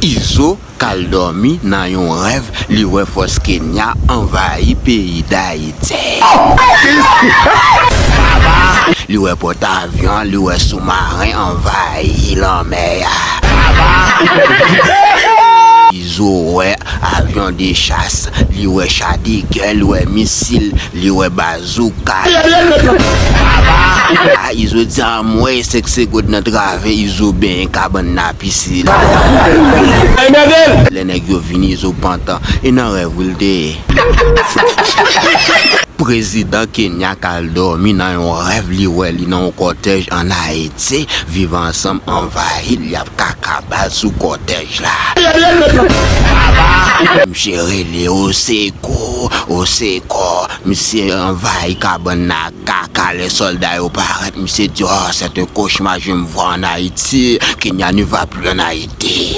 Izo kal dormi dans un rêve, li wè force Kenya envahi pays d'Haïti. Li wè porte-avions, li wè sous-marin envahi la mer. Izo wè avion de chasse, li wè chadigue, li wè missile, li wè bazooka. Izo di a mwe sekse god nan trave, Izo ben kaban na pisi la. Le nèg yo vini Izo pantan, e nan rev wilde. Président Kenya kal dormi dans un rêve, li wè li nan un cortège en Haïti, vivent ensemble envahi, li ap kakabal sous cortège là. M'che rele Oseko, m'se envahi kaban na kaka, les soldats yo paraît, m'se dit oh c'est un cauchemar, je me vois en Haïti, Kenya ne va plus en Haïti.